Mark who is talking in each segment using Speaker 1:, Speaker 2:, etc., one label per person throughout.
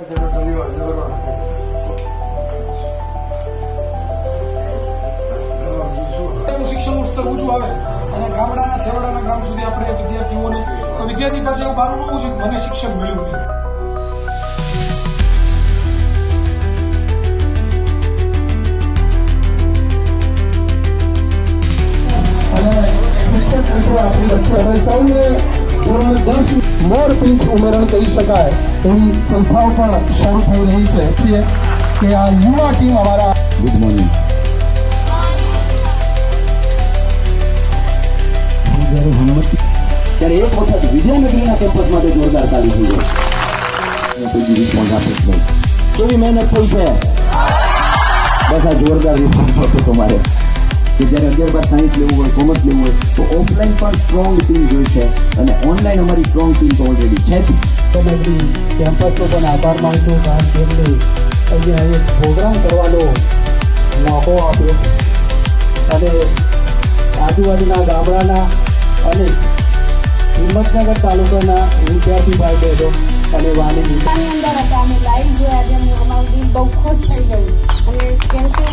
Speaker 1: શિક્ષણનું સ્તર ઊંચું આવે અને ગામડાના છેવાડાના ગામ સુધી આપણે વિદ્યાર્થીઓને વિદ્યાર્થી પાસે એવું ભાન હોવું જોઈએ મને શિક્ષણ મળ્યું નહીં.
Speaker 2: મોર પિંચ ઉમેરણ કહી શકાય એવી સંસ્થાઓ પણ શરૂ થઈ રહી છે કે આ યુવા ટીમ અમારા ગુડ મોર્નિંગ
Speaker 3: ત્યારે એક વખત વિદ્યાનગરીના કેમ્પસ માટે જોરદાર તાલી થઈ ગઈ. કેવી મહેનત થઈ છે બસ આ જોરદાર રિસ્પોન્સ હતો તમારે કે જ્યારે 11 સાયન્સ લેવું હોય કોમર્સ લેવું હોય તો ઓફલાઈન પણ સ્ટ્રોંગ ટીમ જોઈ છે અને ઓનલાઈન અમારી સ્ટ્રોંગ ટીમ તો ઓલરેડી છે જ.
Speaker 2: કેમ્પસનો પણ આભાર માનતો કારણ કે એમને અહીંયા એક પ્રોગ્રામ કરવાનો મોકો આપ્યો અને આજુબાજુના ગામડાના અને હિંમતનગર તાલુકાના વિદ્યાર્થી ભાઈ બહેનો અને વાલી
Speaker 4: અંદર હતા અમે લાઈવ જોયા જેમ અમારું દિલ બહુ ખુશ થઈ ગયું અને કેમ કે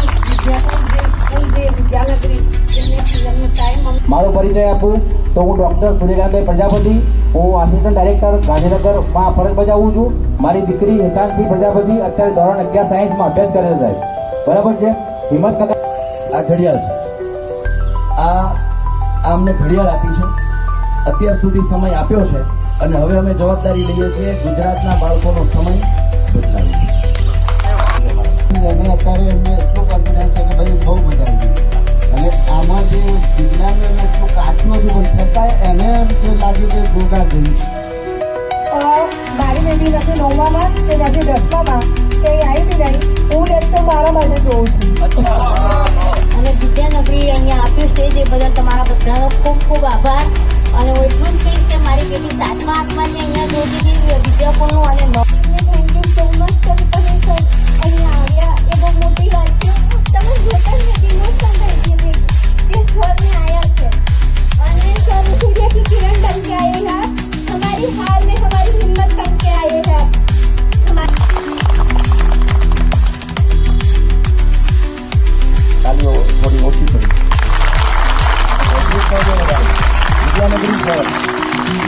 Speaker 3: મારો પરિચય આપું તો હું ડૉક્ટર સૂર્યકાંતભાઈ પ્રજાપતિ. હું આસિસ્ટન્ટ ડાયરેક્ટર ગાંધીનગરમાં ફરજ બજાવું છું. મારી દીકરી હેતાંશી પ્રજાપતિ અત્યારે ધોરણ 11 સાયન્સમાં અભ્યાસ કરે છે. બરાબર છે. હિંમતનગર આ ઘડિયાળ છે. આ અમને ઘડિયાળ આપી છે. અત્યાર સુધી સમય આપ્યો છે અને હવે અમે જવાબદારી લઈએ છીએ ગુજરાતના બાળકોનો સમય બદલાવી.
Speaker 2: અને અત્યારે એમને એટલું કોન્ફિડન્સ છે કે ભાઈ બહુ મજા આવી ગઈ અને આમાં જે વિજ્ઞાનને એટલું કાચનો જે બંધ થતા એને એમ કે લાગ્યું કે ગોગા ગઈ.
Speaker 4: મારી બેટી નથી 9માં કે નથી 10માં તે આવી જાય હું લેક્ચર મારા માટે જોઉં છું અને વિદ્યાનગરી અહીંયા આપ્યું સ્ટેજ એ બદલ તમારા બધાનો ખૂબ ખૂબ આભાર. અને હું એટલું જ કહીશ કે મારી બેટી 7મા 8માની અહીંયા જોડી વિદ્યાપણું અને thank you so much sir તમે સર અહીંયા આવ્યા એ બહુ મોટી વાત છે. તમે જોતા જ નથી ઇમોશન થઈ ગઈ કે સરને આવ્યા છે અને સર सूर्य की किरण बन के आए हैं हमारी हार में हमारी हिम्मत बन के आए हैं.
Speaker 3: તાલીઓ થોડી ઓછી પડી. વિદ્યાનગરી શહેર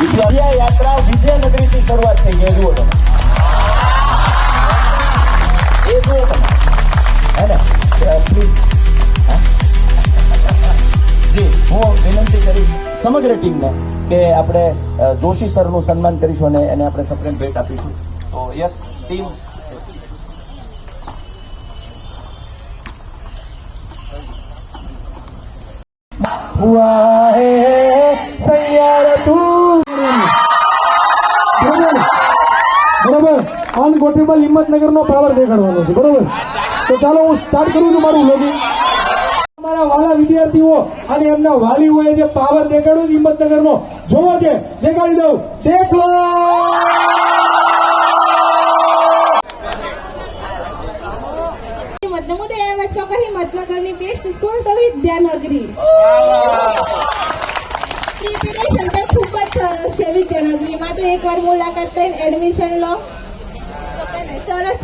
Speaker 3: વિદ્યા યાત્રા વિદ્યાનગરીથી શરૂઆત થઈ ગઈ. જુઓ તમે એ જુઓ તમે હે ને પ્લીઝ. જી હું વિનંતી કરીશ સમગ્ર ટીમને કે આપણે જોશી સરનું સન્માન કરીશું અને એને આપણે સપ્રેમ ભેટ આપીશું. તો યસ ટીમ
Speaker 2: हुआ है सैयारा તું બરોબર અનગોટેબલ હિંમતનગરનો પાવર દેખાડવાનો છે. બરોબર તો ચાલો હું સ્ટાર્ટ કરું છું મારું લોગિંગ. અમારા વાલા વિદ્યાર્થીઓ અને એમના વાલીઓએ જે પાવર દેખાડ્યો હિંમતનગરનો જોવો છે દેખાડી દઉં. દેખ લો
Speaker 4: હિંમતનગરની બેસ્ટ સ્કૂલ તો વિદ્યાનગરી. પ્રિપેરેશન પણ ખૂબ જ સરસ છે વિદ્યાનગરીમાં તો એકવાર મુલાકાત લઈને એડમિશન લો સરસ